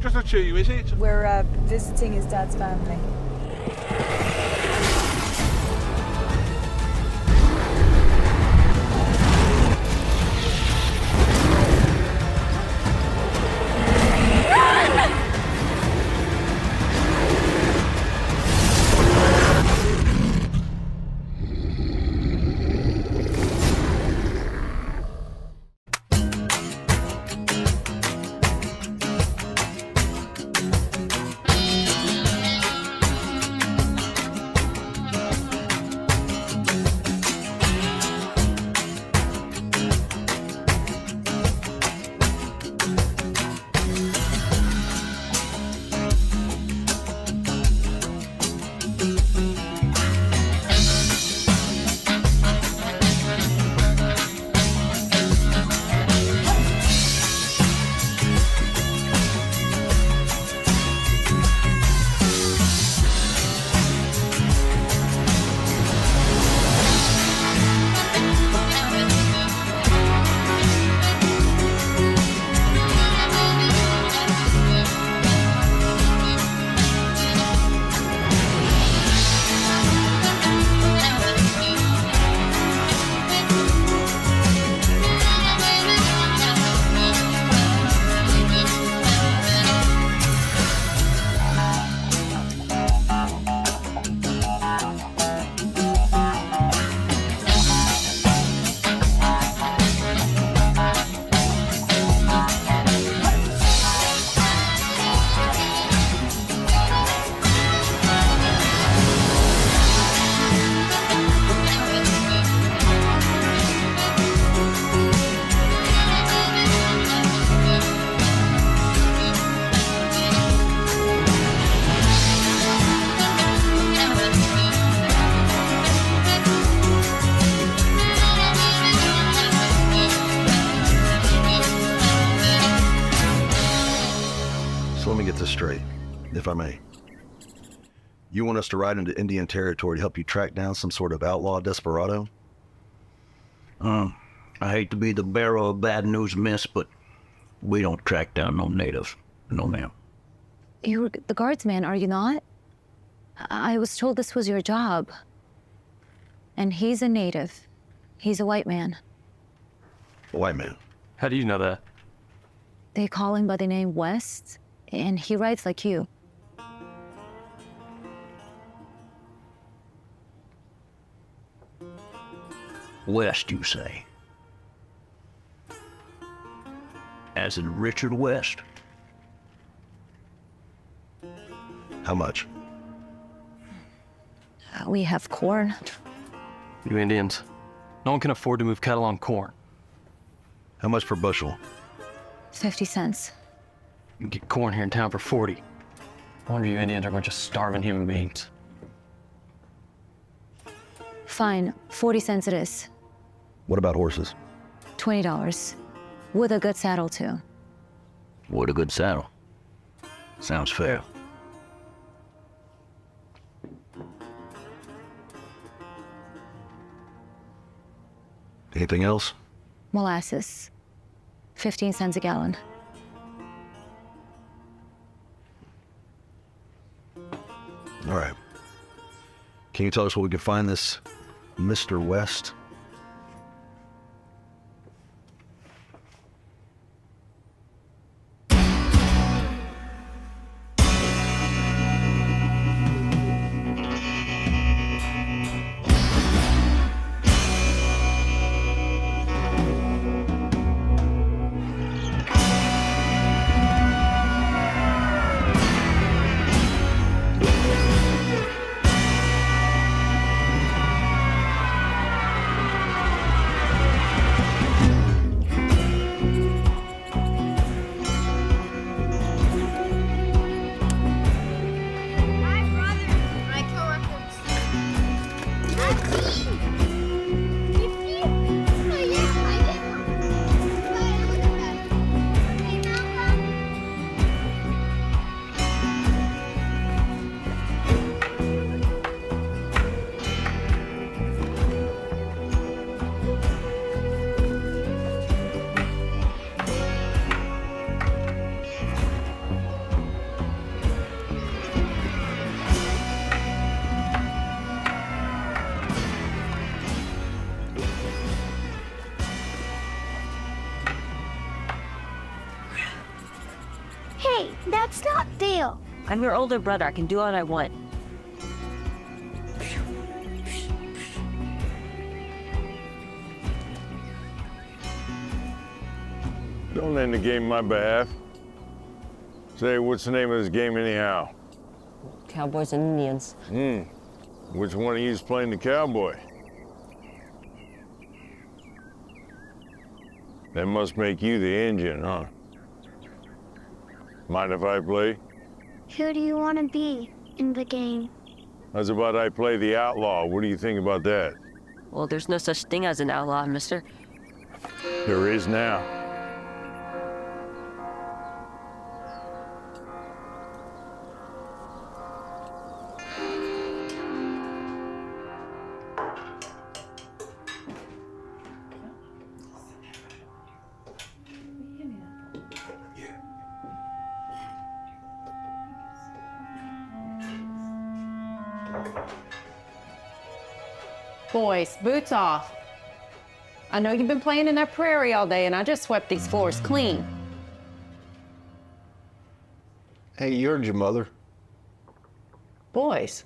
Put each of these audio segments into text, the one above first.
Just not you, is it? We're visiting his dad's family. So let me get this straight, if I may. You want us to ride into Indian territory to help you track down some sort of outlaw desperado? I hate to be the bearer of bad news, miss, but we don't track down no natives. No, ma'am. You're the Guardsman, are you not? I was told this was your job. And he's a native. He's a white man. A white man. How do you know that? They call him by the name West, and he rides like you. West, you say? As in Richard West? How much? We have corn. You Indians. No one can afford to move cattle on corn. How much per bushel? 50 cents. You can get corn here in town for 40. I wonder you Indians are a bunch of starving human beings. Fine, 40 cents it is. What about horses? $20. With a good saddle, too. What a good saddle. Sounds fair. Anything else? Molasses. 15 cents a gallon. All right. Can you tell us where we can find this Mr. West? Hey, that's not fair. I'm your older brother. I can do what I want. Don't end the game on my behalf. Say, what's the name of this game anyhow? Cowboys and Indians. Which one of you is playing the cowboy? That must make you the Indian, huh? Mind if I play? Who do you want to be in the game? How's about I play the outlaw? What do you think about that? Well, there's no such thing as an outlaw, mister. There is now. Boys, boots off. I know you've been playing in that prairie all day, and I just swept these floors clean. Hey, you heard your mother. Boys.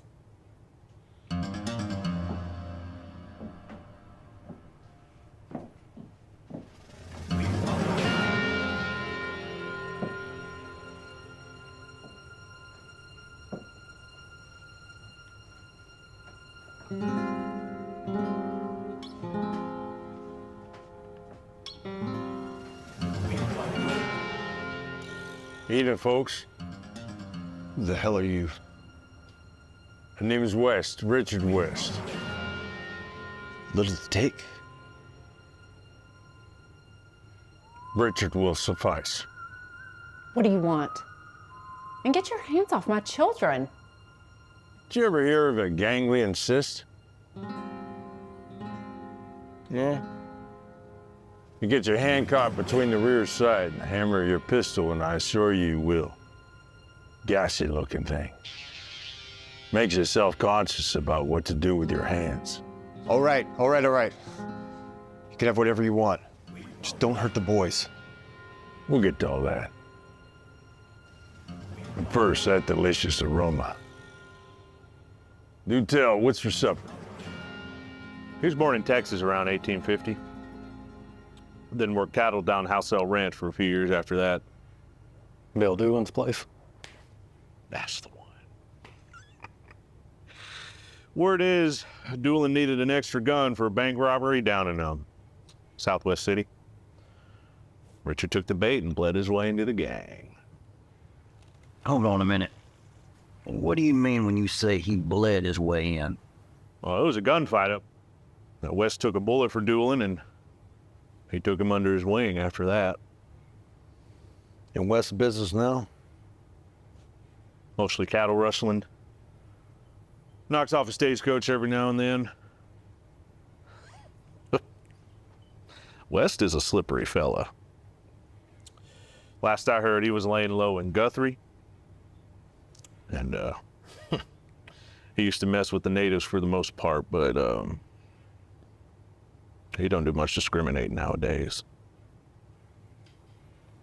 Evening, folks. Who the hell are you? My name is West, Richard West. Little to take? Richard will suffice. What do you want? And get your hands off my children. Did you ever hear of a ganglion cyst? Yeah? You get your hand caught between the rear side and the hammer of your pistol, and I assure you will. Gassy looking thing. Makes you self-conscious about what to do with your hands. All right. You can have whatever you want. Just don't hurt the boys. We'll get to all that. But first, that delicious aroma. Do tell, what's for supper? He was born in Texas around 1850. Then worked cattle down Housel Ranch for a few years after that. Bill Doolin's place. That's the one. Word is, Doolin needed an extra gun for a bank robbery down in Southwest City. Richard took the bait and bled his way into the gang. Hold on a minute. What do you mean when you say he bled his way in? Well, it was a gunfight up. Now, West took a bullet for Doolin, and he took him under his wing after that. In West's business now? Mostly cattle rustling. Knocks off a stagecoach every now and then. West is a slippery fella. Last I heard, he was laying low in Guthrie. And he used to mess with the natives for the most part, but he don't do much discriminating nowadays.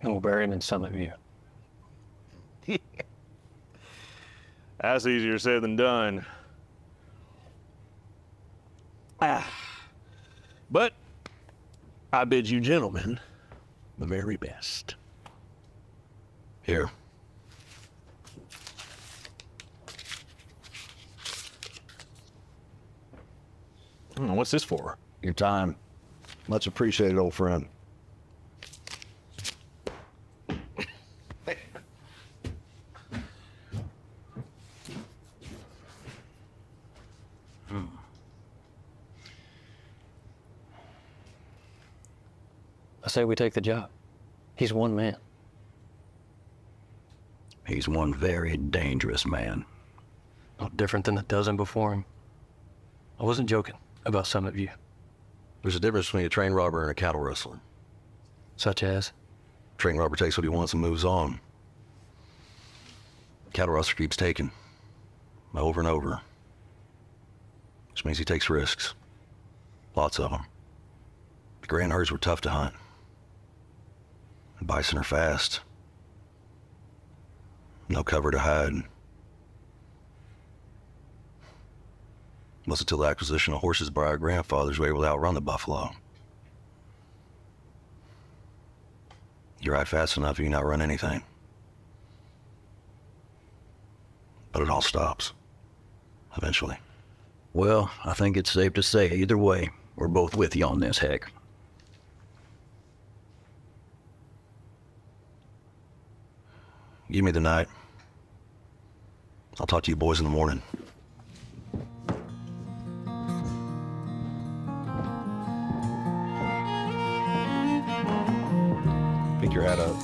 And we'll bury him in Summit View. That's easier said than done. But I bid you gentlemen the very best. Here. What's this for? Your time. Much appreciated, old friend. I say we take the job. He's one man. He's one very dangerous man. No different than the dozen before him. I wasn't joking about Summit View. There's a difference between a train robber and a cattle rustler. Such as? Train robber takes what he wants and moves on. Cattle rustler keeps taking. Over and over. Which means he takes risks. Lots of them. The grand herds were tough to hunt. And bison are fast. No cover to hide. Wasn't until the acquisition of horses by our grandfathers we were able to outrun the buffalo. You ride fast enough, you can outrun anything. But it all stops. Eventually. Well, I think it's safe to say either way, we're both with you on this, Heck. Give me the night. I'll talk to you boys in the morning. Pick your hat up.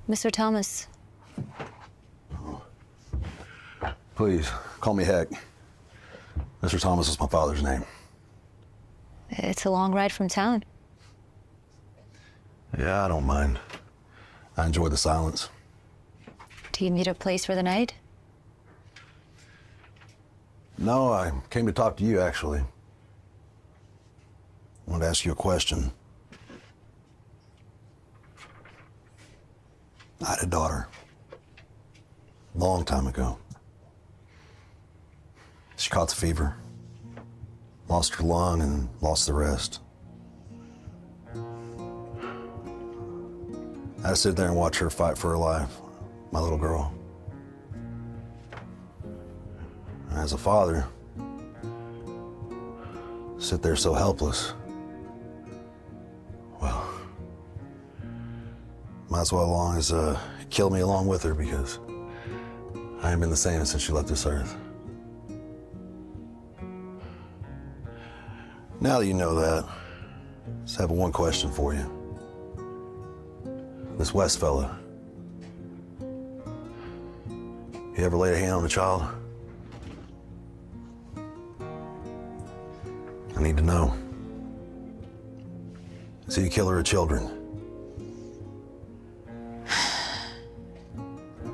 Mr. Thomas, Please, call me Heck. Mr. Thomas is my father's name. it's a long ride from town. Yeah, I don't mind. I enjoy the silence. Do you need a place for the night? No, I came to talk to you, actually. I wanted to ask you a question. I had a daughter. Long time ago. She caught the fever. Lost her lung and lost the rest. I sit there and watch her fight for her life, my little girl. As a father, sit there so helpless. Well, might as well kill me along with her, because I ain't been the same since she left this earth. Now that you know that, I just have one question for you. This West fella, he ever laid a hand on a child? I need to know. Is he a killer of children?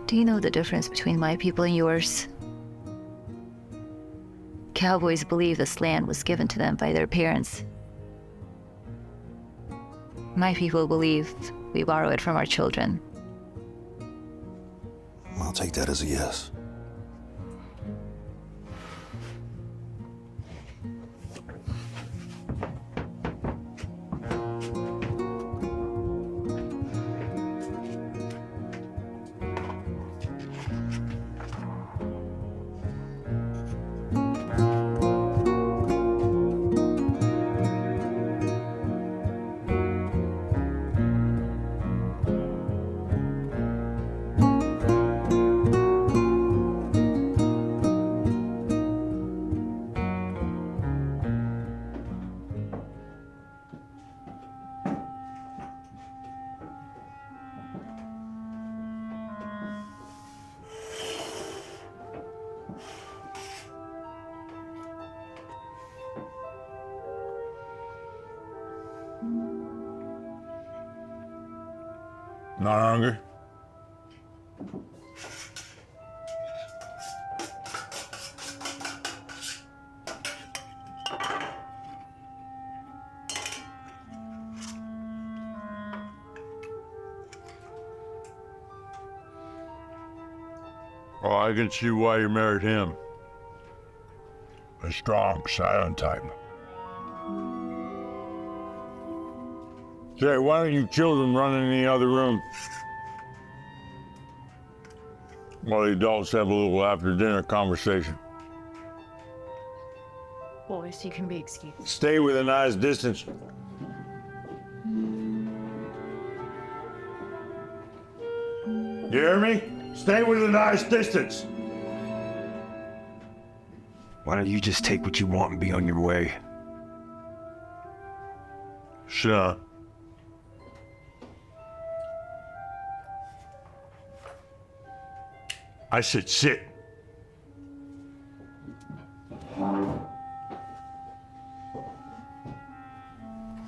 Do you know the difference between my people and yours? Cowboys believe this land was given to them by their parents. My people believe we borrow it from our children. I'll take that as a yes. Not hungry? Oh, I can see why you married him. A strong, silent type. Say, why don't you children run in the other room? While the adults have a little after-dinner conversation. Boys, you can be excused. Stay with a nice distance. You hear me? Stay with a nice distance. Why don't you just take what you want and be on your way? Sure. I said sit.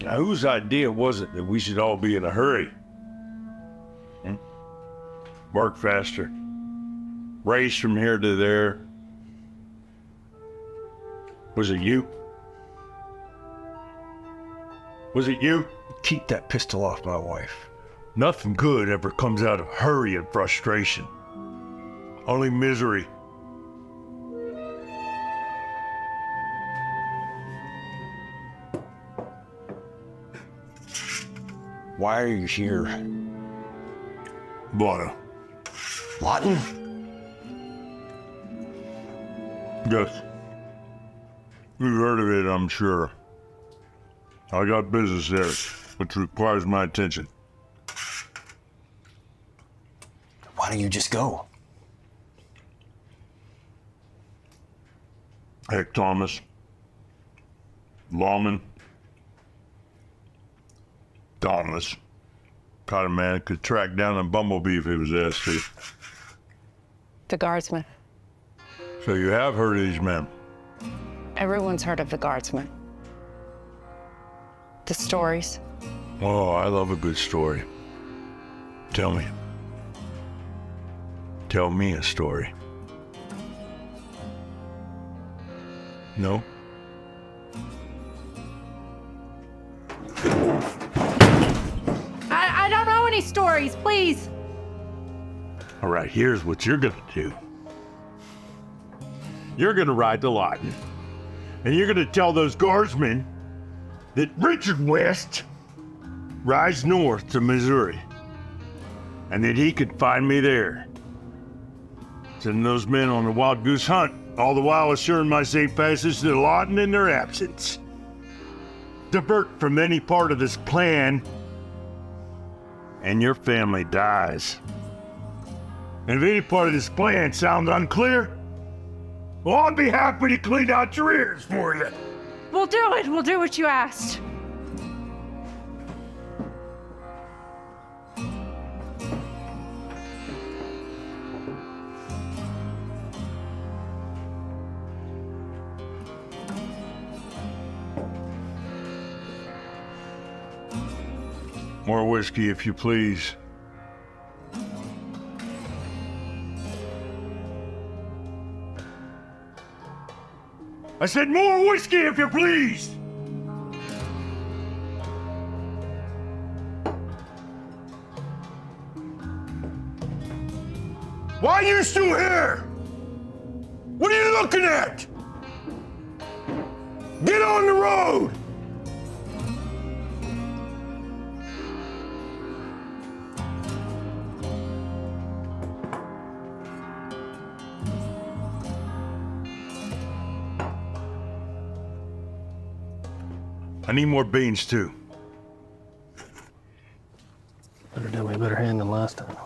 Now, whose idea was it that we should all be in a hurry? Work faster. Race from here to there. Was it you? Was it you? Keep that pistol off my wife. Nothing good ever comes out of hurry and frustration. Only misery. Why are you here? Blotter. Lawton? Yes. You've heard of it, I'm sure. I got business there, which requires my attention. Why don't you just go? Heck, Thomas. Lawman. Dauntless. Kind of man could track down a bumblebee if he was asked to. The Guardsmen. So you have heard of these men? Everyone's heard of the Guardsmen. The stories. Oh, I love a good story. Tell me. Tell me a story. No? I don't know any stories, please. All right, here's what you're gonna do. You're gonna ride to Lawton, and you're gonna tell those guardsmen that Richard West rides north to Missouri, and that he could find me there. Sending those men on a wild goose hunt, all the while assuring my safe passage to Lawton in their absence. Divert from any part of this plan, and your family dies. And if any part of this plan sounds unclear, well, I'd be happy to clean out your ears for you. We'll do it. We'll do what you asked. More whiskey, if you please. I said more whiskey, if you please! Why are you still here? What are you looking at? Get on the road! I need more beans, too. Better do me a better hand than last time.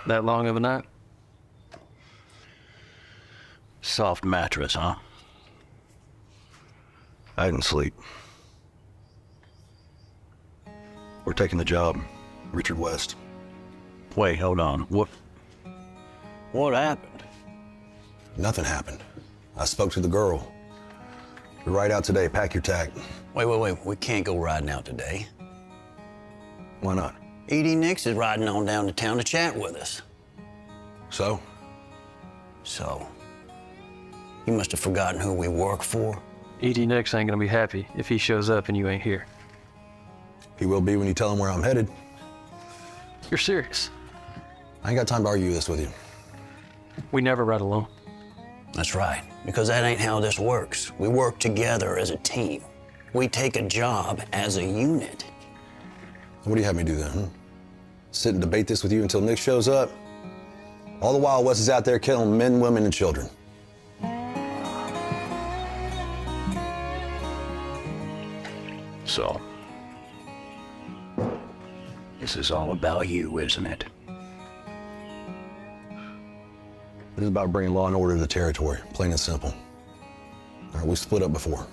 That long of a night? Soft mattress, huh? I didn't sleep. We're taking the job. Richard West. Wait, hold on. What happened? Nothing happened. I spoke to the girl. We ride out today. Pack your tack. Wait. We can't go riding out today. Why not? Edie Nix is riding on down to town to chat with us. So? So, You must have forgotten who we work for. E.D. Nix ain't gonna be happy if he shows up and you ain't here. He will be when you tell him where I'm headed. You're serious? I ain't got time to argue this with you. We never ride alone. That's right, because that ain't how this works. We work together as a team. We take a job as a unit. What do you have me do then, huh? Sit and debate this with you until Nick shows up? All the while Wes is out there killing men, women, and children. So, this is all about you, isn't it? This is about bringing law and order to the territory, plain and simple. All right, we split up before.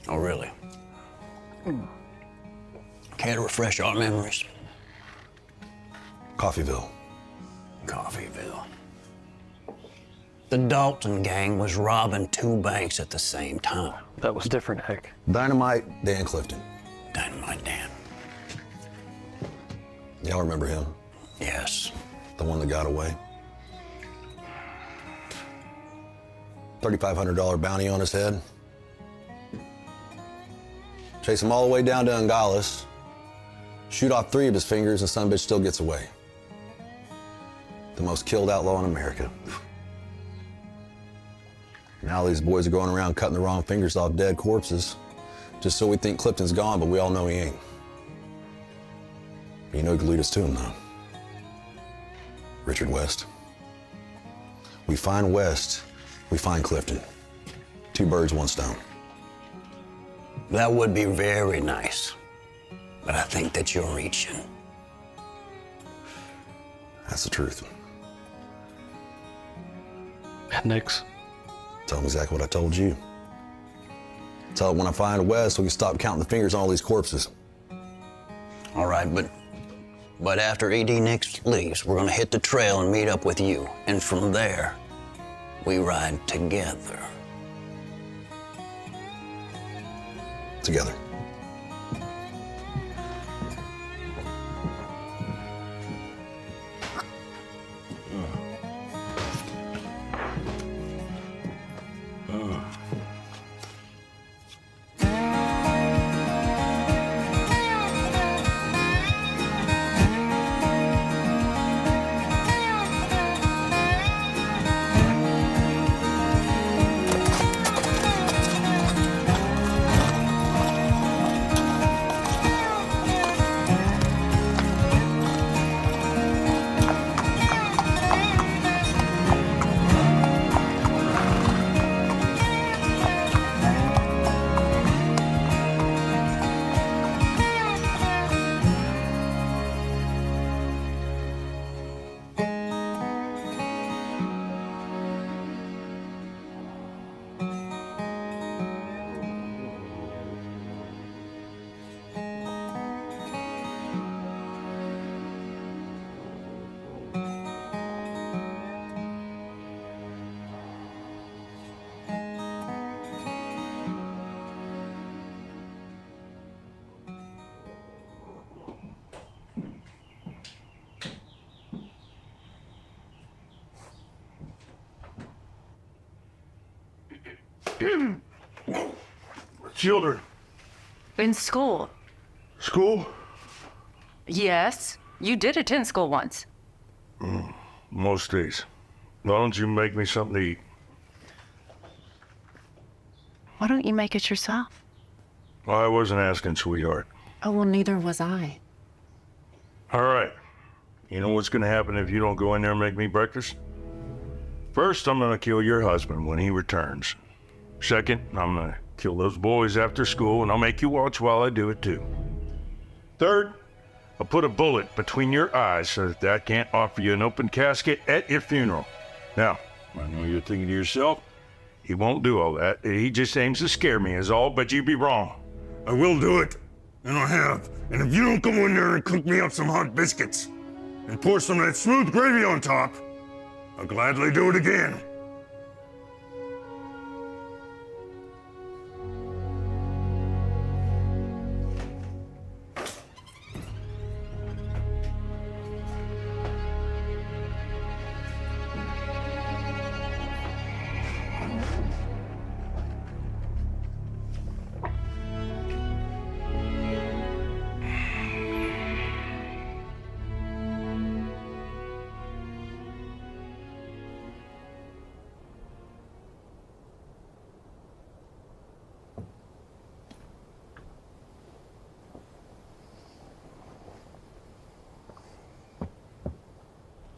Oh, really? Care to refresh our memories? Coffeeville. Coffeeville. The Dalton gang was robbing 2 banks at the same time. That was different, Heck. Dynamite Dan Clifton. Dynamite Dan. Y'all remember him? Yes. The one that got away? $3,500 bounty on his head. Chase him all the way down to Nogales. Shoot off 3 of his fingers and son of a bitch still gets away. The most killed outlaw in America. Now these boys are going around cutting the wrong fingers off dead corpses just so we think Clifton's gone, but we all know he ain't. You know who could lead us to him, though? Richard West. We find West, we find Clifton. 2 birds, 1 stone. That would be very nice, but I think that you're reaching. That's the truth. Nix. Tell him exactly what I told you. Tell him when I find West, we can stop counting the fingers on all these corpses. All right, but after E.D. Nix leaves, we're gonna hit the trail and meet up with you. And from there, we ride together. Together. Children. In school. School? Yes. You did attend school once. Most days. Why don't you make me something to eat? Why don't you make it yourself? Well, I wasn't asking, sweetheart. Oh, well, neither was I. All right. You know what's gonna happen if you don't go in there and make me breakfast? First, I'm gonna kill your husband when he returns. Second, I'm gonna kill those boys after school, and I'll make you watch while I do it too. Third, I'll put a bullet between your eyes so that I can't offer you an open casket at your funeral. Now, I know you're thinking to yourself, he won't do all that. He just aims to scare me is all, but you'd be wrong. I will do it, and I have. And if you don't come in there and cook me up some hot biscuits and pour some of that smooth gravy on top, I'll gladly do it again.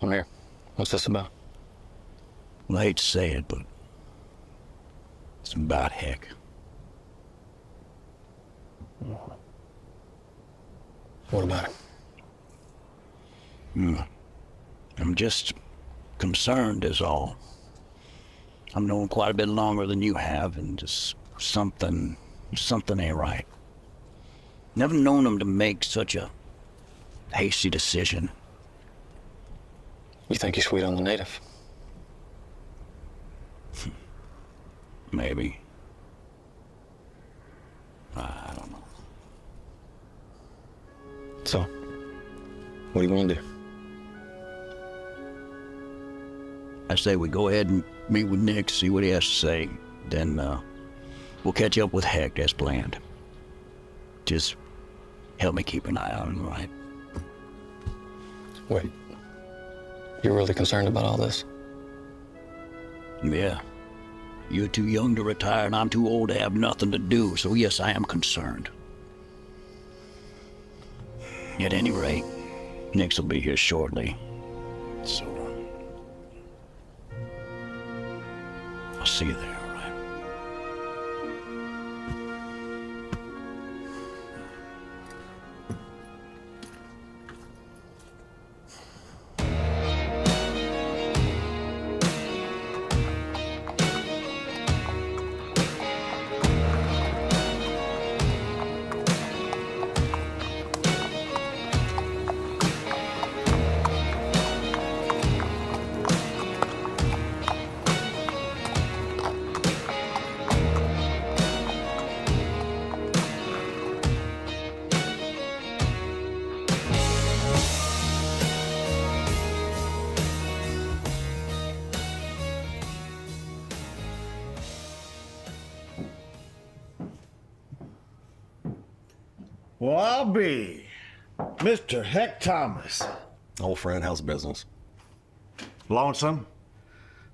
Come here. What's this about? Well, I hate to say it, but it's about Heck. What about it? I'm just concerned is all. I've known him quite a bit longer than you have, and just something ain't right. Never known him to make such a hasty decision. You think he's sweet on the native? Maybe. I don't know. So, what do you want to do? I say we go ahead and meet with Nick, see what he has to say. Then we'll catch up with Heck as planned. Just help me keep an eye on him, all right? Wait. You're really concerned about all this? Yeah. You're too young to retire, and I'm too old to have nothing to do, so yes, I am concerned. At any rate, Nix will be here shortly. So, I'll see you there, all right? Well, I'll be Mr. Heck Thomas. Old friend, how's business? Lonesome,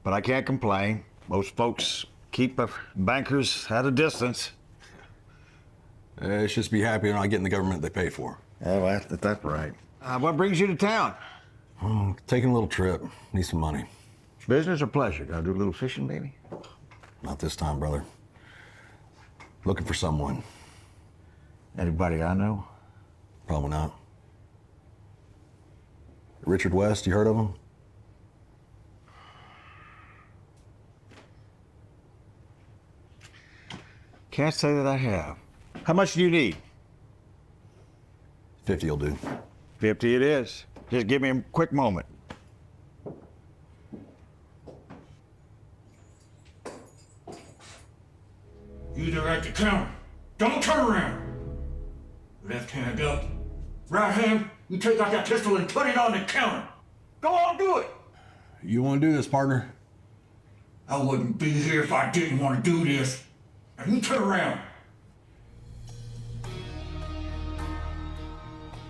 but I can't complain. Most folks keep bankers at a distance. They should just be happy they're not getting the government they pay for. Oh, that's right. What brings you to town? Taking a little trip. Need some money. Business or pleasure? Gonna do a little fishing, maybe? Not this time, brother. Looking for someone. Anybody I know? Probably not. Richard West, you heard of him? Can't say that I have. How much do you need? 50 will do. 50 it is. Just give me a quick moment. You direct the counter. Don't turn around. Left hand up. Right hand, you take out that pistol and put it on the counter. Go on, do it. You want to do this, partner? I wouldn't be here if I didn't want to do this. Now you turn around.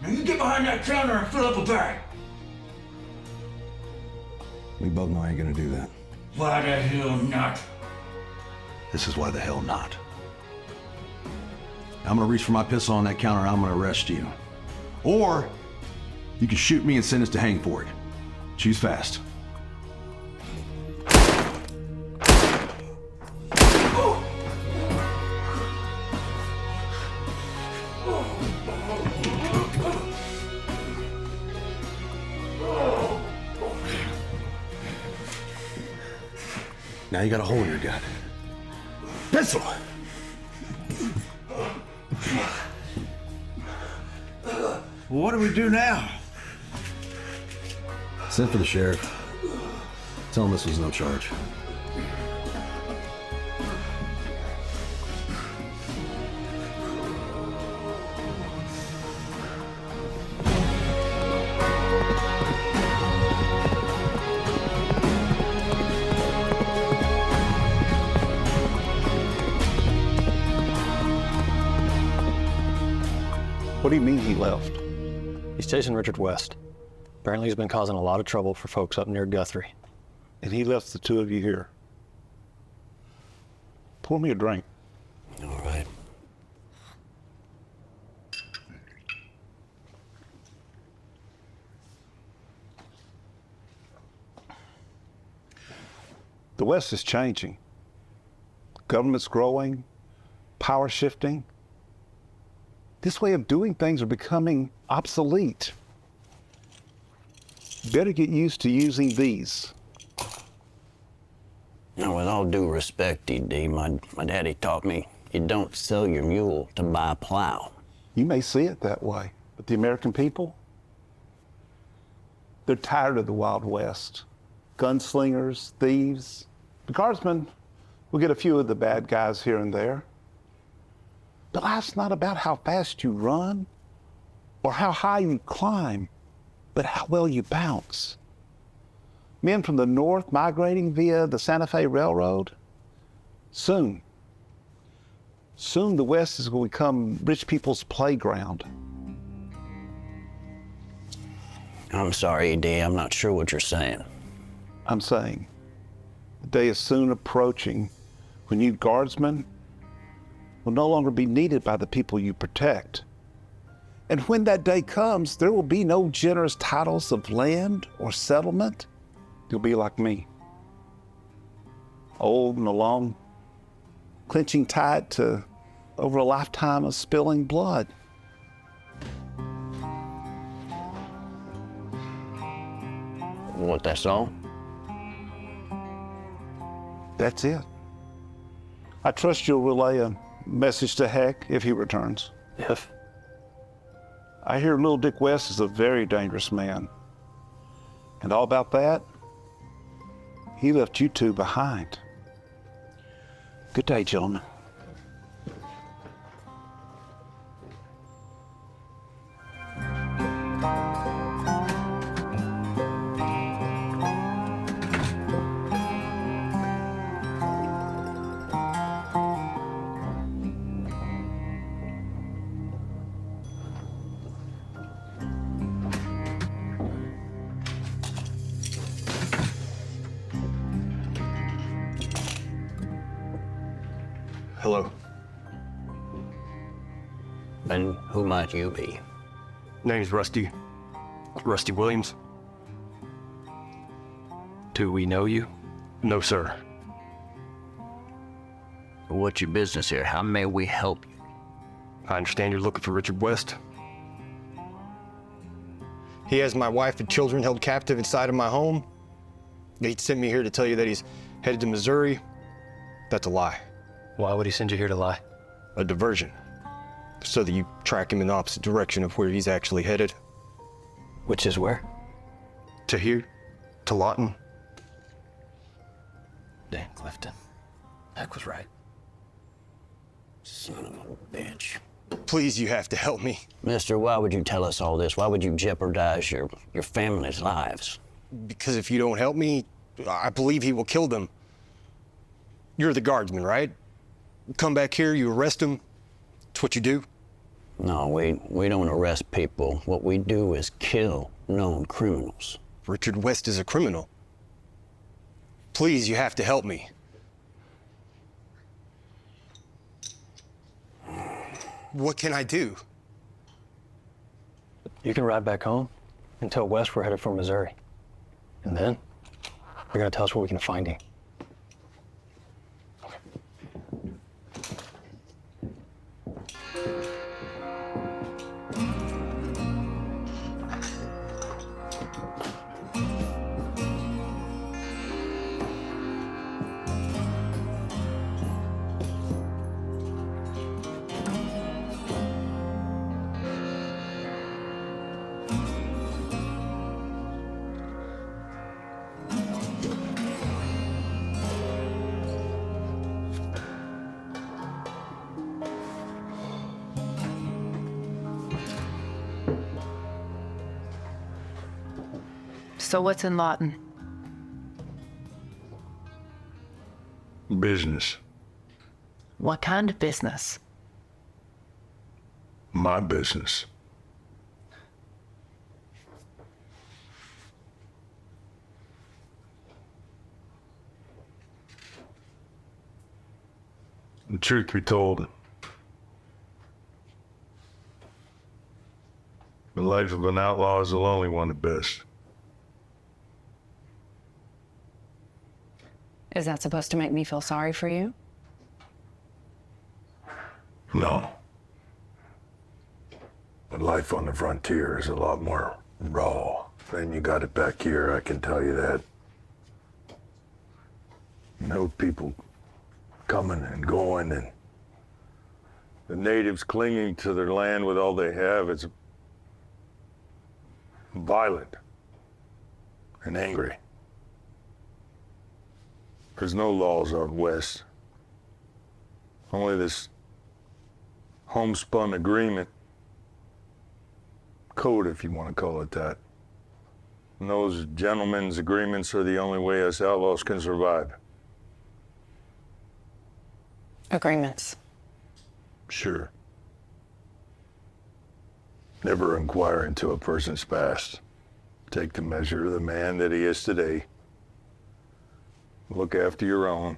Now you get behind that counter and fill up a bag. We both know I ain't gonna do that. Why the hell not? This is why the hell not. I'm gonna reach for my pistol on that counter and I'm gonna arrest you. Or you can shoot me and send us to hang for it. Choose fast. Now you got a hole in your gut. Pistol! What do we do now? Send for the sheriff. Tell him this was no charge. What do you mean he left? He's chasing Richard West. Apparently he's been causing a lot of trouble for folks up near Guthrie. And he left the two of you here. Pour me a drink. All right. The West is changing. Government's growing, power shifting. This way of doing things are becoming obsolete. Better get used to using these. Now, with all due respect, D.D., my daddy taught me you don't sell your mule to buy a plow. You may see it that way, but the American people, they're tired of the Wild West. Gunslingers, thieves. The Guardsmen will get a few of the bad guys here and there. But life's not about how fast you run or how high you climb, but how well you bounce. Men from the north migrating via the Santa Fe Railroad. Soon the West is going to become rich people's playground. I'm sorry, D. I'm not sure what you're saying. I'm saying the day is soon approaching when you Guardsmen will no longer be needed by the people you protect. And when that day comes, there will be no generous titles of land or settlement. You'll be like me, old and alone, clenching tight to over a lifetime of spilling blood. What, that's all? That's it. I trust you'll relay a message to Heck if he returns. If? I hear little Dick West is a very dangerous man. And all about that, he left you two behind. Good day, gentlemen. Hello. And who might you be? Name's Rusty. Rusty Williams. Do we know you? No, sir. What's your business here? How may we help you? I understand you're looking for Richard West. He has my wife and children held captive inside of my home. He sent me here to tell you that he's headed to Missouri. That's a lie. Why would he send you here to lie? A diversion. So that you track him in the opposite direction of where he's actually headed. Which is where? To here. To Lawton. Dan Clifton. Heck was right. Son of a bitch. Please, you have to help me. Mister, why would you tell us all this? Why would you jeopardize your family's lives? Because if you don't help me, I believe he will kill them. You're the Guardsman, right? Come back here, you arrest him. It's what you do. No, we don't arrest people. What we do is kill known criminals. Richard West is a criminal. Please, you have to help me. What can I do? You can ride back home and tell West we're headed for Missouri. And then you're gonna tell us where we can find him. So what's in Lawton? Business. What kind of business? My business. The truth be told, the life of an outlaw is a lonely one at best. Is that supposed to make me feel sorry for you? No. But life on the frontier is a lot more raw than you got it back here, I can tell you that. No people coming and going, and the natives clinging to their land with all they have. It's violent and angry. There's no laws out west. Only this homespun agreement. Code, if you want to call it that. And those gentlemen's agreements are the only way us outlaws can survive. Agreements. Sure. Never inquire into a person's past. Take the measure of the man that he is today. Look after your own.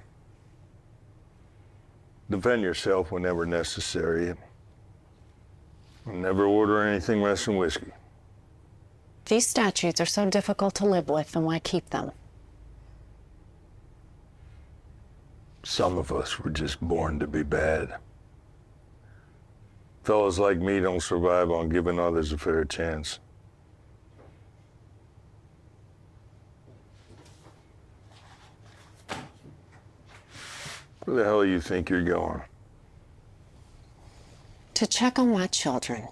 Defend yourself whenever necessary. And never order anything less than whiskey. These statutes are so difficult to live with, then why keep them? Some of us were just born to be bad. Fellas like me don't survive on giving others a fair chance. Where the hell do you think you're going? To check on my children.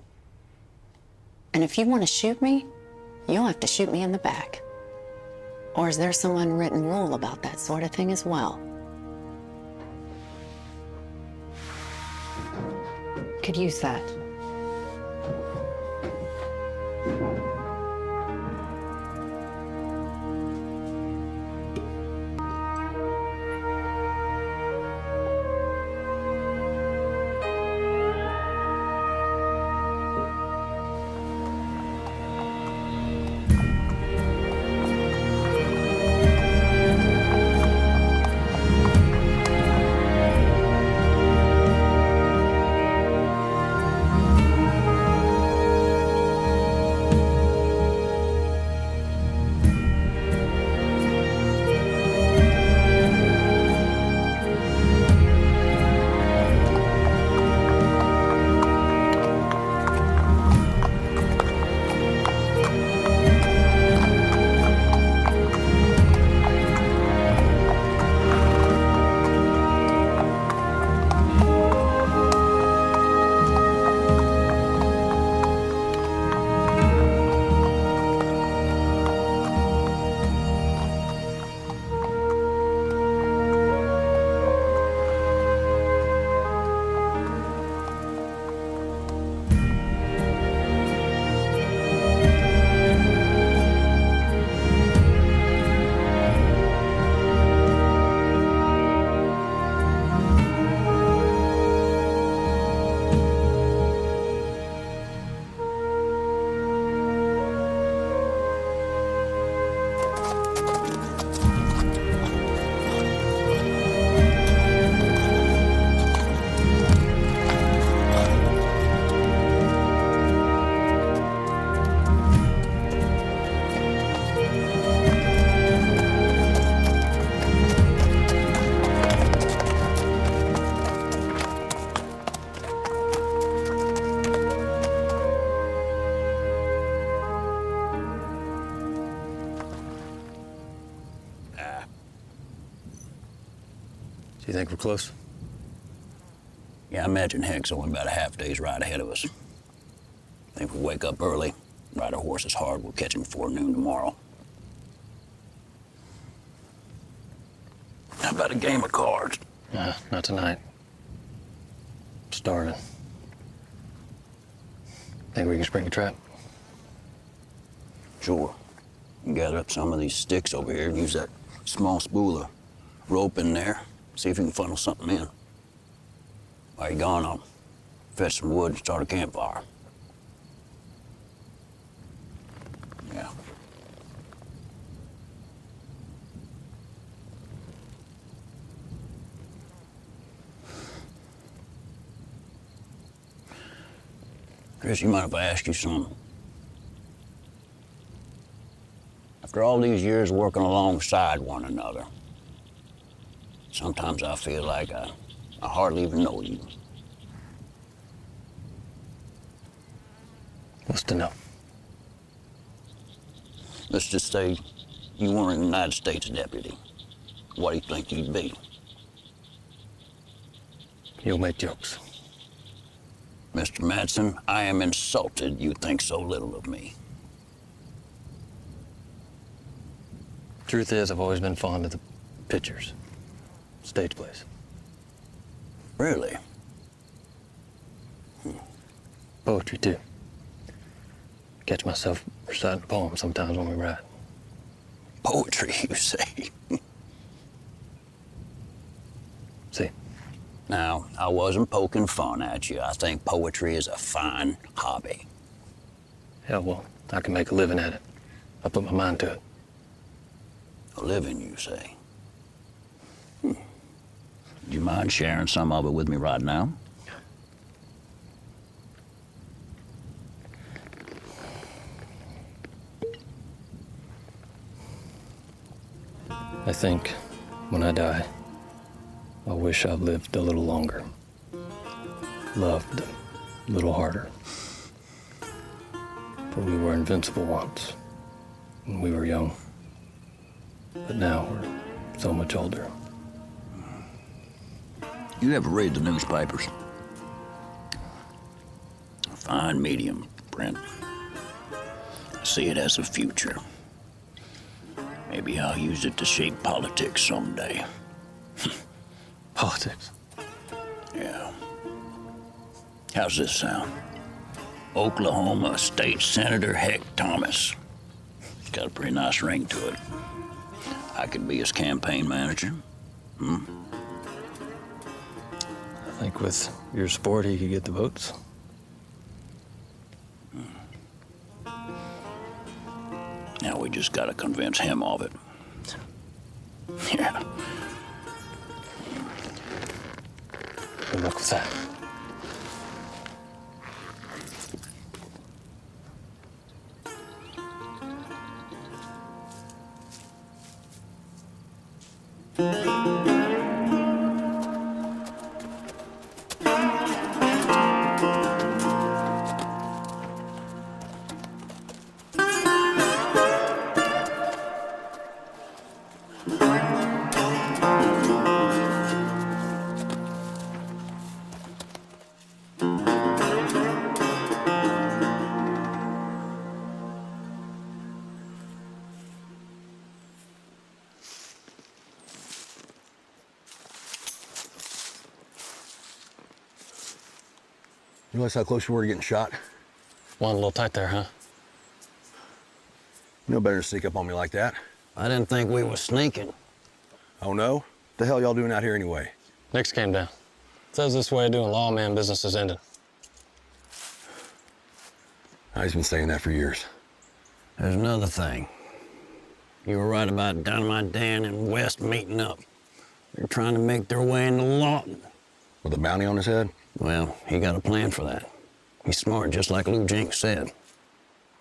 And if you want to shoot me, you'll have to shoot me in the back. Or is there some unwritten rule about that sort of thing as well? Could use that. Do you think we're close? Yeah, I imagine Heck's only about a half day's ride ahead of us. I think if we wake up early, ride our horses hard, we'll catch him before noon tomorrow. How about a game of cards? Not tonight. I'm starving. Think we can spring a trap? Sure. You can gather up some of these sticks over here and use that small spool of rope in there. See if you can funnel something in. While you're gone, I'll fetch some wood and start a campfire. Yeah. Chris, you mind if I ask you something? After all these years working alongside one another, Sometimes I feel like I hardly even know you. What's to know? Let's just say you weren't a United States deputy. What do you think you'd be? You'll make jokes. Mr. Madsen, I am insulted you think so little of me. Truth is, I've always been fond of the pictures, stage plays. Really? Poetry, too. Catch myself reciting poems sometimes when we write. Poetry, you say? See? Now, I wasn't poking fun at you. I think poetry is a fine hobby. Yeah, well, I can make a living at it. I put my mind to it. A living, you say? Do you mind sharing some of it with me right now? I think when I die, I wish I'd lived a little longer. Loved a little harder. For we were invincible once, when we were young. But now we're so much older. You ever read the newspapers? A fine medium, Brent. I see it as a future. Maybe I'll use it to shape politics someday. Politics? Yeah. How's this sound? Oklahoma State Senator Heck Thomas. It's got a pretty nice ring to it. I could be his campaign manager. I think with your support, he could get the votes. Now we just gotta convince him of it. Yeah. Good luck with that. You realize how close you were to getting shot? One a little tight there, huh? You know better than to sneak up on me like that. I didn't think we were sneaking. Oh, no? What the hell y'all doing out here anyway? Nick's came down. Says this way of doing lawman business is ended. He's been saying that for years. There's another thing. You were right about Dynamite Dan and West meeting up. They're trying to make their way into Lawton. With a bounty on his head? Well, he got a plan for that. He's smart, just like Lou Jenks said.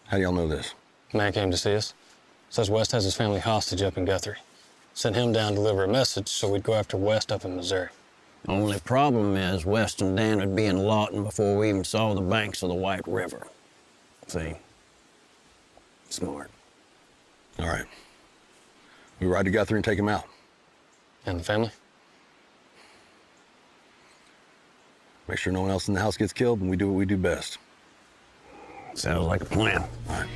How do y'all know this? Man came to see us. Says West has his family hostage up in Guthrie. Sent him down to deliver a message so we'd go after West up in Missouri. Only problem is West and Dan would be in Lawton before we even saw the banks of the White River. See? Smart. All right. We ride to Guthrie and take him out. And the family? Make sure no one else in the house gets killed, and we do what we do best. Sounds like a plan. All right.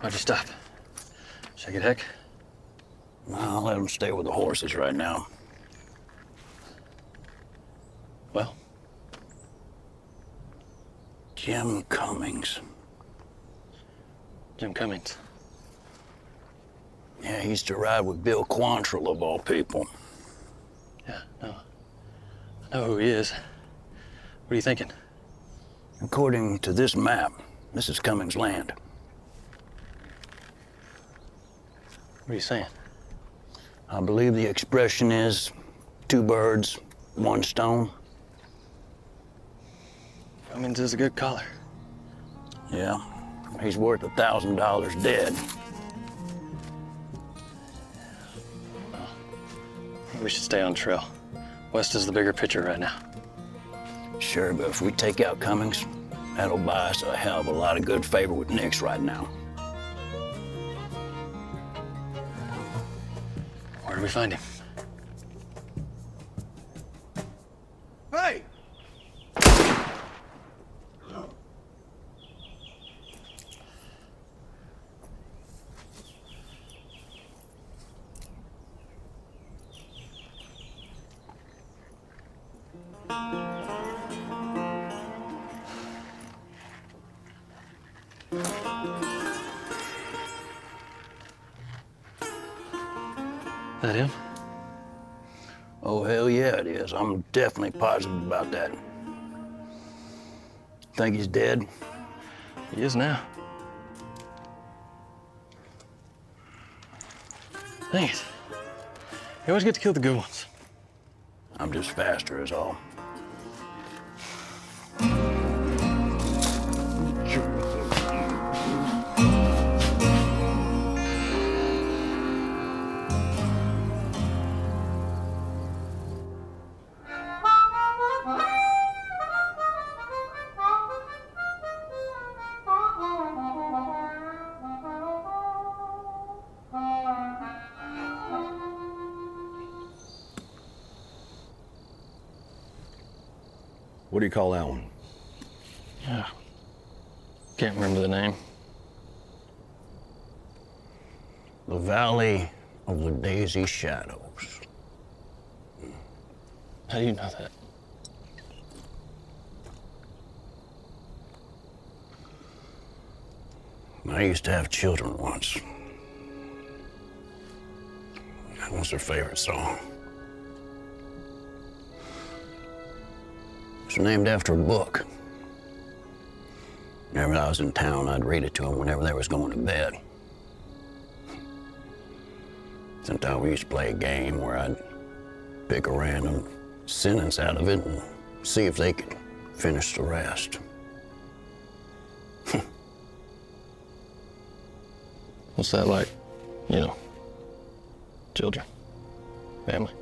Why'd you stop? Should I get Heck? I'll let him stay with the horses right now. Well? Jim Cummings. Jim Cummings. Yeah, he used to ride with Bill Quantrill, of all people. Yeah, no. I know who he is. What are you thinking? According to this map, this is Cummings' land. What are you saying? I believe the expression is 2 birds, 1 stone. Cummings is a good caller. Yeah, he's worth $1,000 dead. We should stay on trail. West is the bigger picture right now. Sure, but if we take out Cummings, that'll buy us a hell of a lot of good favor with Nix right now. Where do we find him? Hey! That him? Oh, hell yeah, it is. I'm definitely positive about that. Think he's dead? He is now. Dang it. You always get to kill the good ones. I'm just faster, is all. What do you call that one? Yeah. Can't remember the name. The Valley of the Daisy Shadows. How do you know that? I used to have children once. That was their favorite song. It was named after a book. Whenever I was in town, I'd read it to them whenever they was going to bed. Sometimes we used to play a game where I'd pick a random sentence out of it and see if they could finish the rest. What's that like? You know, children, family.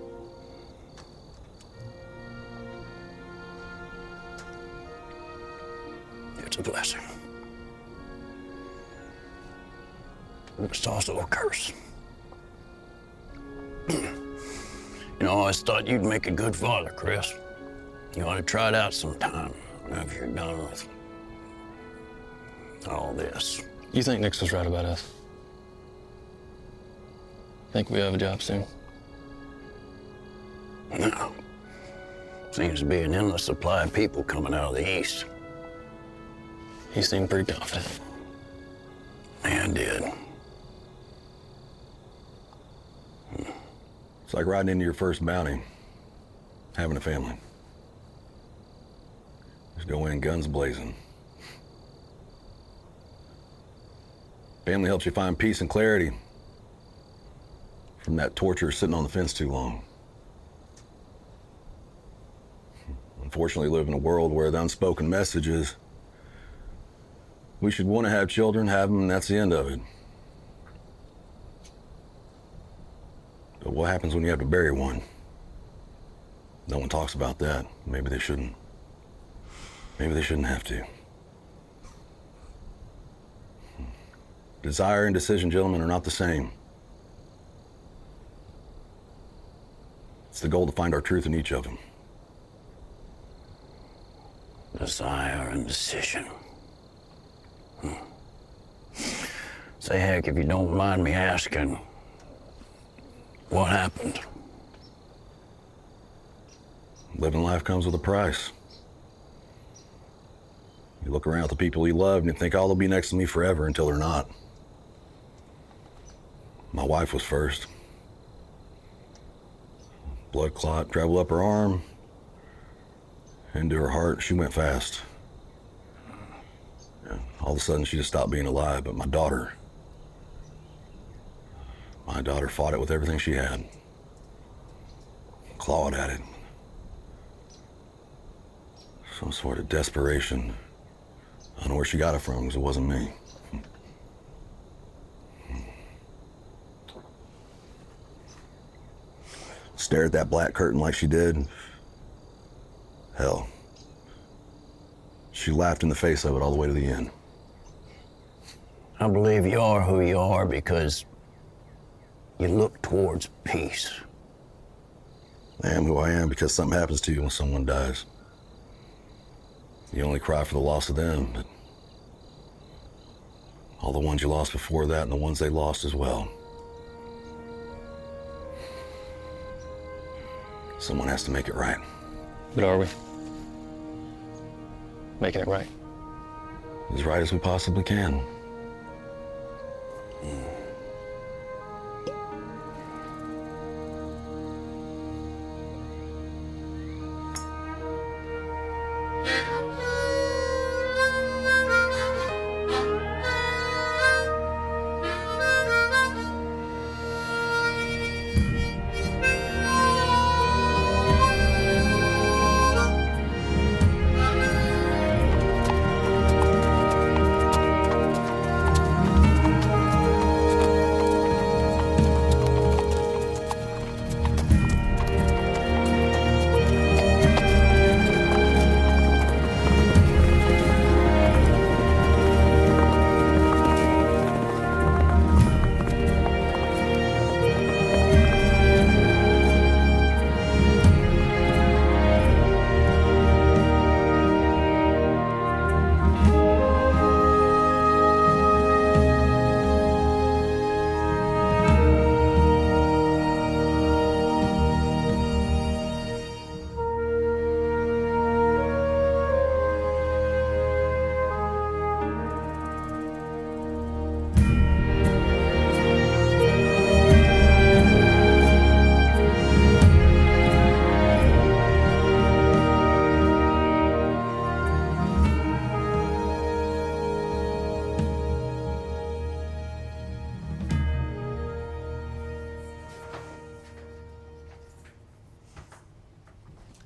It's a blessing. It's also a curse. You know, I always thought you'd make a good father, Chris. You ought to try it out sometime whenever you're done with all this. You think Nix was right about us? Think we have a job soon? No. Seems to be an endless supply of people coming out of the east. He seemed pretty confident. Man did. It's like riding into your first bounty, having a family. Just go in guns blazing. Family helps you find peace and clarity from that torture sitting on the fence too long. Unfortunately, we live in a world where the unspoken message is we should want to have children, have them, and that's the end of it. But what happens when you have to bury one? No one talks about that. Maybe they shouldn't. Maybe they shouldn't have to. Desire and decision, gentlemen, are not the same. It's the goal to find our truth in each of them. Desire and decision. Say, heck, if you don't mind me asking, what happened? Living life comes with a price. You look around at the people you love and you think, oh, they'll be next to me forever, until they're not. My wife was first. Blood clot traveled up her arm, into her heart. She went fast. Yeah, all of a sudden, she just stopped being alive. But my daughter fought it with everything she had. Clawed at it. Some sort of desperation. I don't know where she got it from, because it wasn't me. Stare at that black curtain like she did. Hell. She laughed in the face of it all the way to the end. I believe you are who you are because you look towards peace. I am who I am because something happens to you when someone dies. You only cry for the loss of them, but all the ones you lost before that and the ones they lost as well. Someone has to make it right. But are we? Making it right? As right as we possibly can.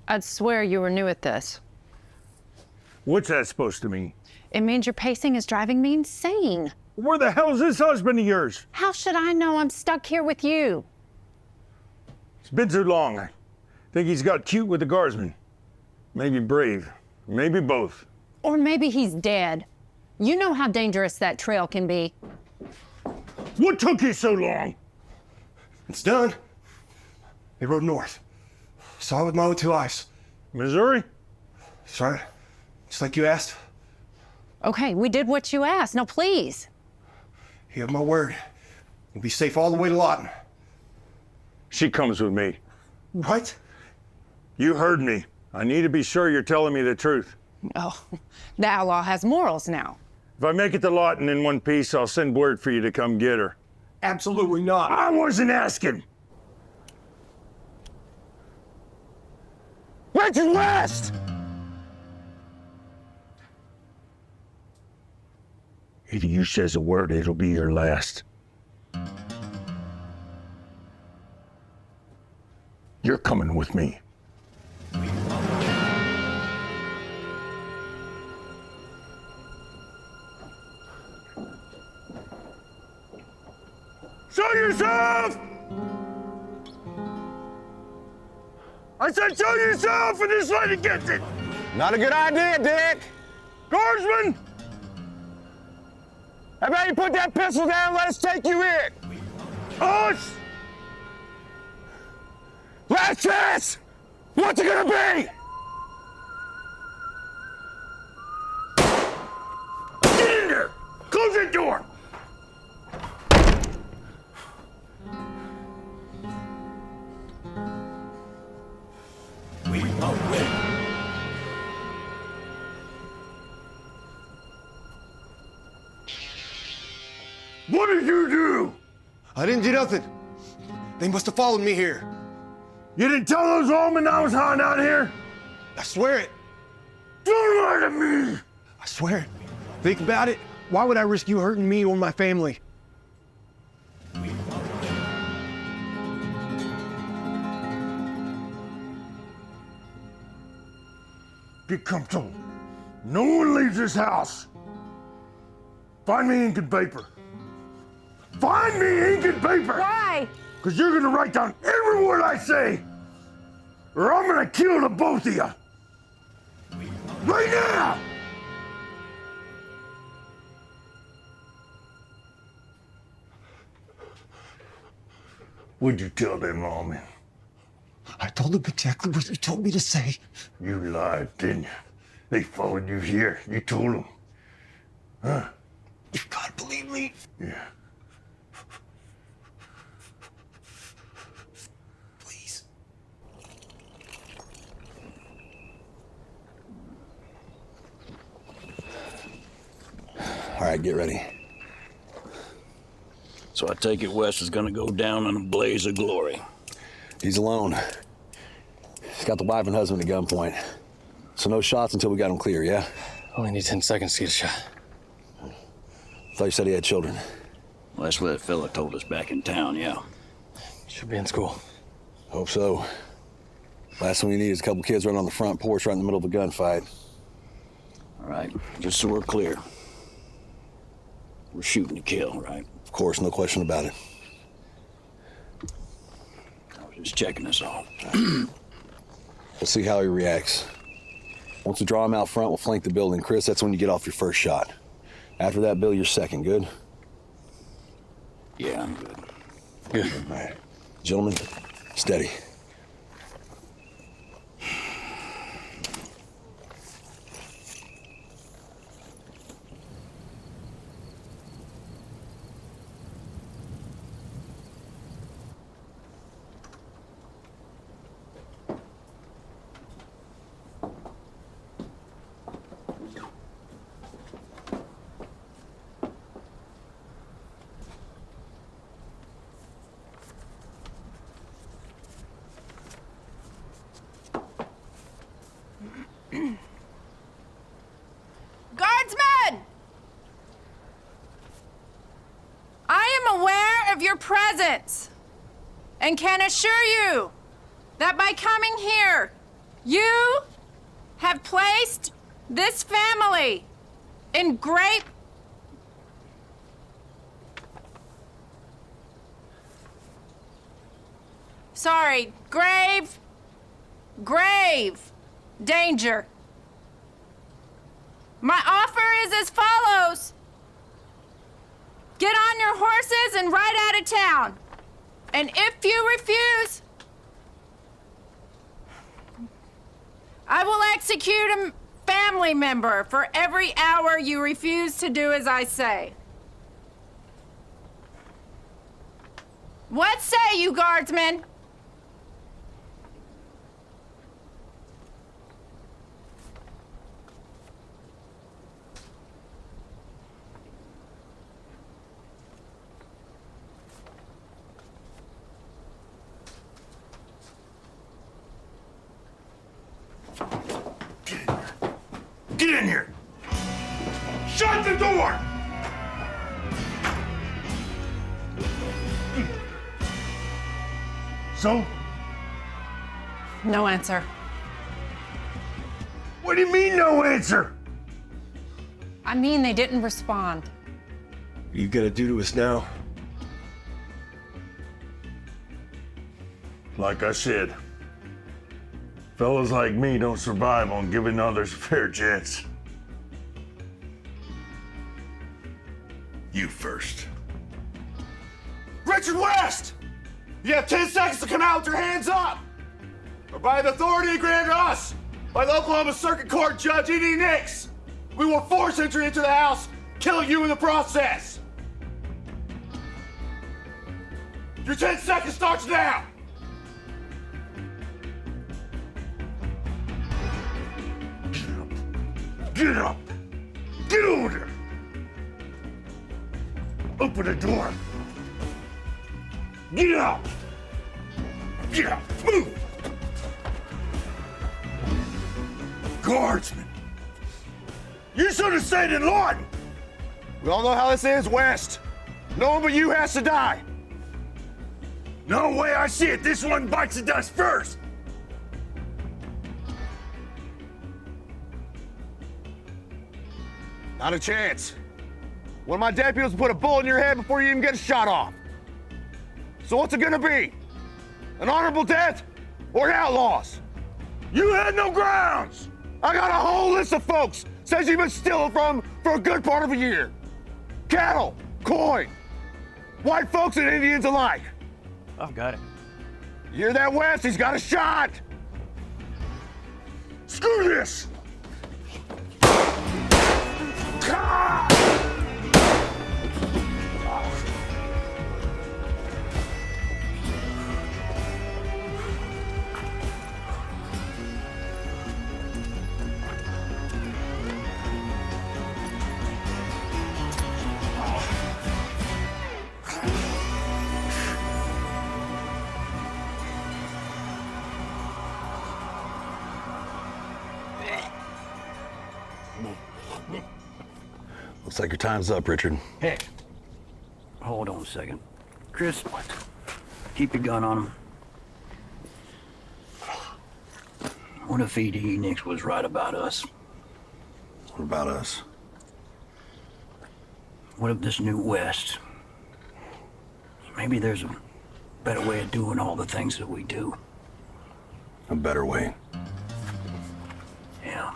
I'd swear you were new at this. What's that supposed to mean? It means your pacing is driving me insane. Where the hell is this husband of yours? How should I know? I'm stuck here with you. It's been too long. I think he's got cute with the Guardsmen. Maybe brave. Maybe both. Or maybe he's dead. You know how dangerous that trail can be. What took you so long? It's done. They rode north. Saw it with my own two eyes. Missouri? That's right. Just like you asked. Okay, we did what you asked. Now, please. You have my word. We'll be safe all the way to Lawton. She comes with me. What? You heard me. I need to be sure you're telling me the truth. Oh, the outlaw has morals now. If I make it to Lawton in one piece, I'll send word for you to come get her. Absolutely not. I wasn't asking. Where's your last? If you says a word, it'll be your last. You're coming with me. Show yourself! I said show yourself, and this lady gets it! Not a good idea, Dick. Guardsmen! How about you put that pistol down and let us take you in? Us! Last chance! What's it gonna be? Get in there! Close that door! I didn't do nothing. They must have followed me here. You didn't tell those lawmen I was hiding out here? I swear it. Don't lie to me! I swear it. Think about it. Why would I risk you hurting me or my family? Get comfortable. No one leaves this house. Find me ink and paper. Find me ink and paper! Why? Because you're gonna write down every word I say, or I'm gonna kill the both of you. Right now! What'd you tell them lawmen? I told them exactly what you told me to say. You lied, didn't you? They followed you here. You told them. Huh? You gotta believe me. Yeah. Please. All right, get ready. So I take it Wes is gonna go down in a blaze of glory. He's alone. He's got the wife and husband at gunpoint. So no shots until we got him clear, yeah? Only need 10 seconds to get a shot. Thought you said he had children. Well, that's what that fella told us back in town, yeah. Should be in school. Hope so. Last thing we need is a couple kids running on the front porch right in the middle of a gunfight. All right, just so we're clear. We're shooting to kill, right? Of course, no question about it. I was just checking us all. We'll see how he reacts. Once we draw him out front, we'll flank the building. Chris, that's when you get off your first shot. After that, Bill, you're second. Good? Yeah, I'm good. Good. All right. Gentlemen, steady. Guardsmen! I am aware of your presence and can assure you that by coming here, you have placed this family in great grave danger. My offer is as follows. Get on your horses and ride out of town. And if you refuse, I will execute a family member for every hour you refuse to do as I say. What say you, guardsmen? Get in here! Shut the door! So? No answer. What do you mean, no answer? I mean, they didn't respond. What are you gonna do to us now? Like I said, fellas like me don't survive on giving others a fair chance. You first. Richard West! You have 10 seconds to come out with your hands up! Or by the authority granted us by the Oklahoma Circuit Court Judge E.D. Nix, we will force entry into the house, killing you in the process! Your 10 seconds starts now! Get up! Get over there! Open the door! Get up! Get up! Move! Guardsmen! You should have stayed in Lawton! We all know how this ends, West. No one but you has to die. No way I see it. This one bites the dust first. Not a chance. One of my deputies will put a bullet in your head before you even get a shot off. So what's it gonna be? An honorable death or outlaws? You had no grounds! I got a whole list of folks says you've been stealing from for a good part of a year. Cattle, coin, white folks and Indians alike. I've got it. You hear that, West? He's got a shot. Screw this! Looks like your time's up, Richard. Hey, hold on a second. Chris, keep your gun on him. What if E.D. Nix was right about us? What about us? What if this new West? Maybe there's a better way of doing all the things that we do. A better way? Yeah.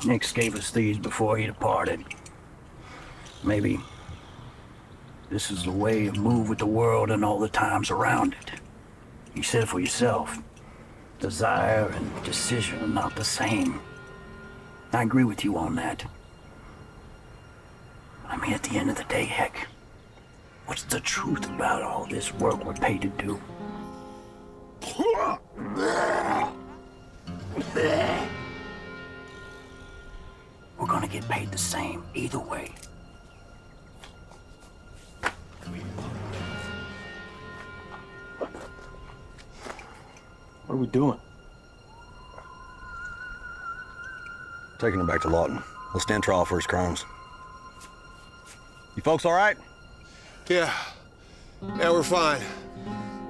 Nix gave us these before he departed. Maybe this is the way to move with the world and all the times around it. You said it for yourself. Desire and decision are not the same. I agree with you on that. I mean, at the end of the day, heck, what's the truth about all this work we're paid to do? We're gonna get paid the same either way. What are we doing? Taking him back to Lawton. He'll stand trial for his crimes. You folks all right? Yeah. Yeah, we're fine.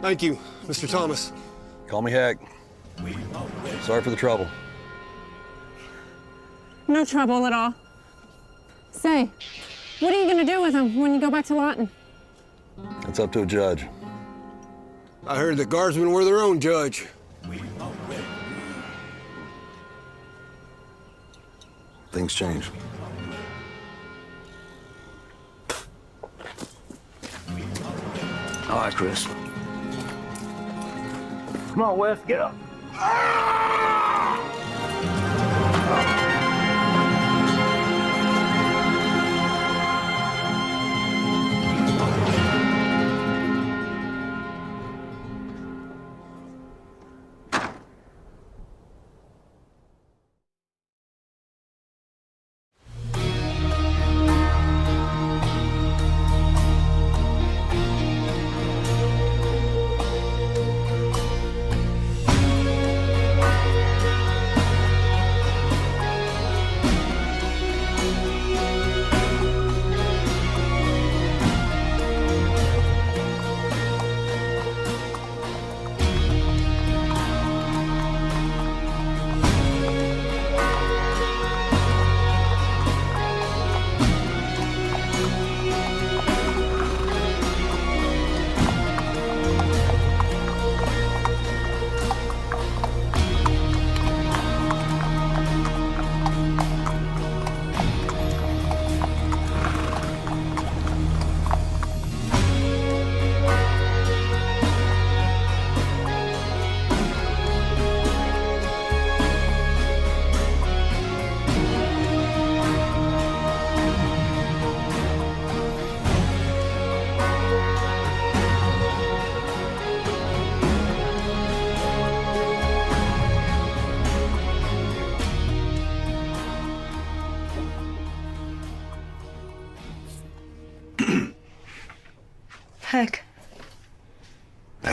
Thank you, Mr. Thomas. Call me Hack. Sorry for the trouble. No trouble at all. Say, what are you gonna do with him when you go back to Lawton? It's up to a judge. I heard the Guardsmen were their own judge. Things change. All right, Chris. Come on, Wes, get up.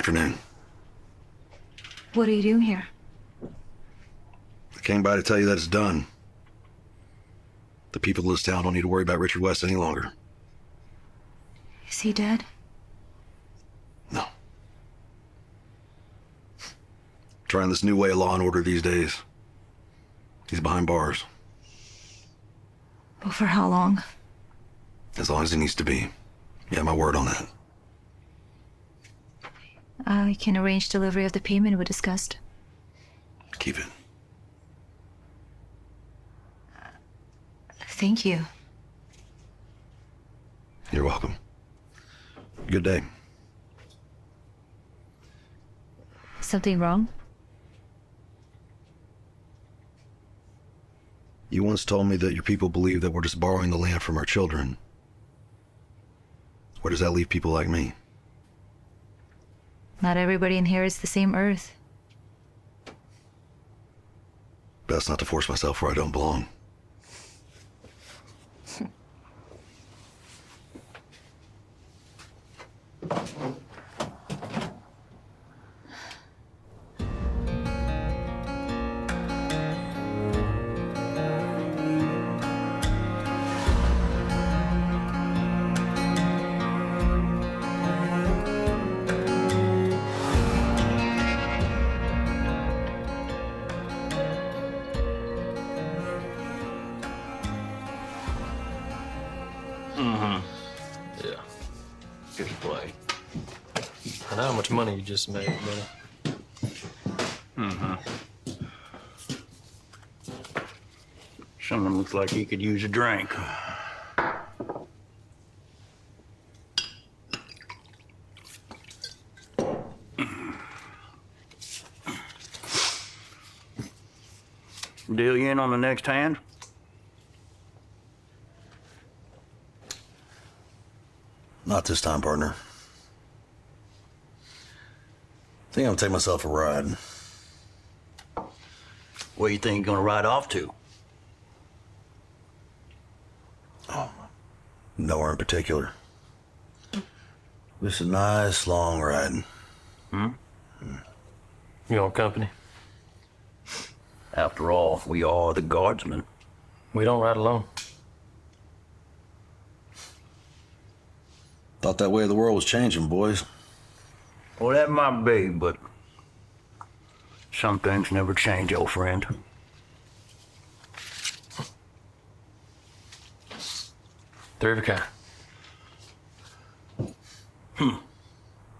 afternoon. What are you doing here? I came by to tell you that it's done. The people of this town don't need to worry about Richard West any longer. Is he dead? No. Trying this new way of law and order these days. He's behind bars. But for how long? As long as he needs to be. Yeah, my word on that. I can arrange delivery of the payment we discussed. Keep it. Thank you. You're welcome. Good day. Something wrong? You once told me that your people believe that we're just borrowing the land from our children. Where does that leave people like me? Not everybody inherits the same earth. Best not to force myself where I don't belong. Yeah. Good play. I know how much money you just made, man. Someone looks like he could use a drink. Deal you in on the next hand? Not this time, partner. I think I'm gonna take myself a ride. Where you think you're gonna ride off to? Nowhere in particular. Just a nice long ride. You want company? After all, we are the Guardsmen. We don't ride alone. Thought that way the world was changing, boys. Well, that might be, but some things never change, old friend. Three of a kind.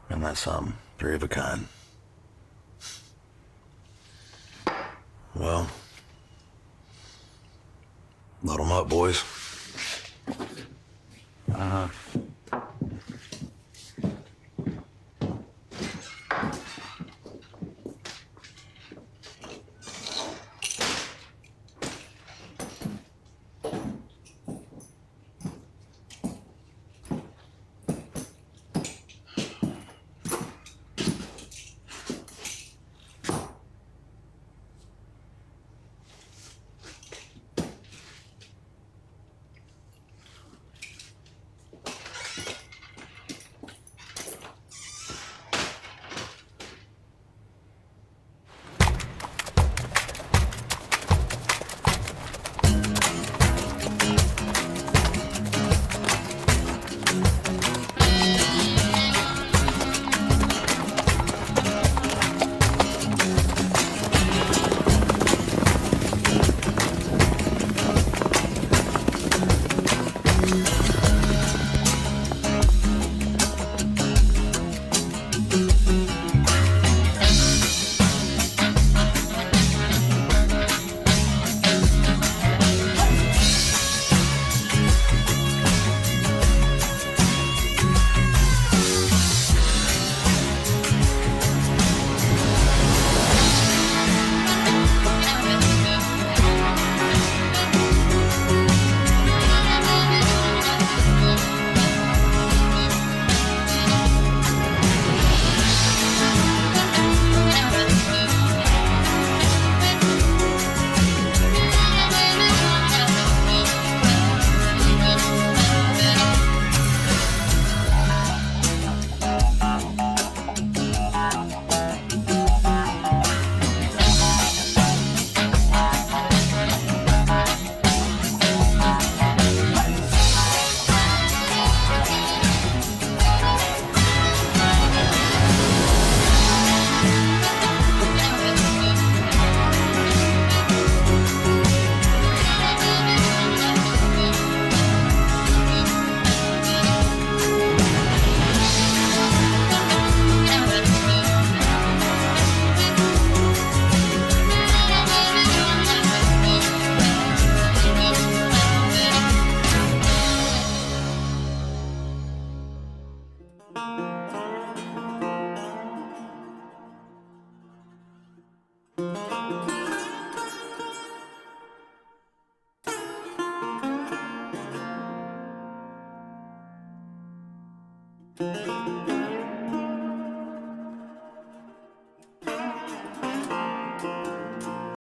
And that's something. Three of a kind. Well, load 'em up, boys.